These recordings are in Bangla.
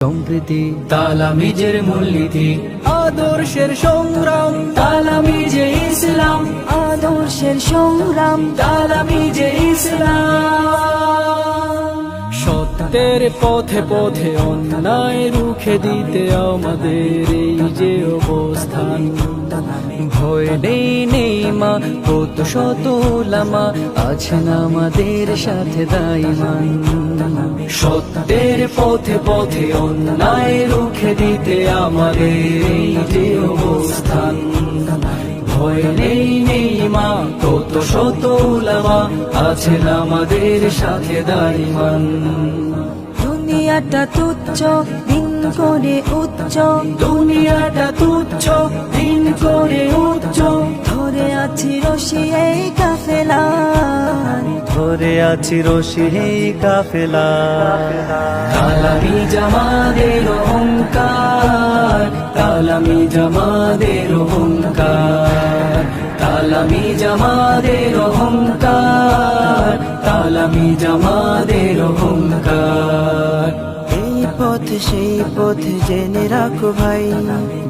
সম্প্রীতি তালামিজের মূলনীতি আদর্শের সংগ্রাম তালামিজে ইসলাম আদর্শের সংগ্রাম তালামিজে ইসলাম সত্যের পথে পথে অন্যায় রুখে দিতে আমাদের এই যে অবস্থান ভয় নেই নেই মা কত শত উলামা আছেন আমাদের সাথে দাইমান সত্যের পথে পথে অন্যায় রুখে দিতে আমাদের এই যে অবস্থান ভয় নেই নেই মা কত শত উলামা আছেন আমাদের সাথে দাইমান দুনিয়াটা তুচ্ছ দিন করে উচ্চ দুনিয়াটা তুচ্ছ দিন করে উচ্চ ধরে আছি রশি এই কাফেলায় ধরে আছি রশি এই কাফেলা তালামি জামাদের অহংকার তালামি জামাদের অহংকার তালামি জামাদের অহংকার তালামি জামাদের অহংকার এই পথ সেই পথ জেনে রাখো ভাই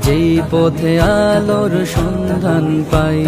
যেই পথে আলোর সন্ধান পাই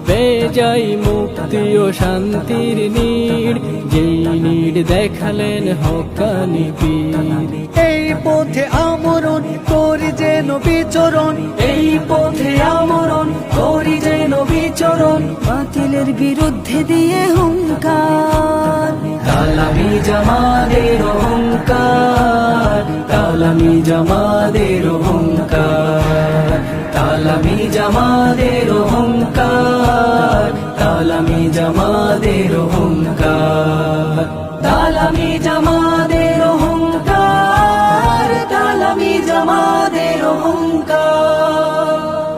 পেয়ে যাই মুক্তি ও শান্তির নীড় যেই নীড় দেখালেন হক্কানি পীর এই পথে আমরণ করি যেন বিচরণ এই পথে আমরণ করি যেন বিচরণ বাতিলের বিরুদ্ধে দিয়ে হুঙ্কার তালামি জামাদের অহংকার তালামি জামাদের অহংকার তালামি জামাদের অহংকার তালামি জামাদের অহংকার তালামি জামাদের অহংকার তালামি জামাদের অহংকার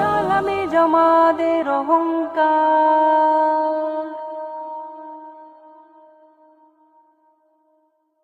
তালামে জমাদের অহংকার।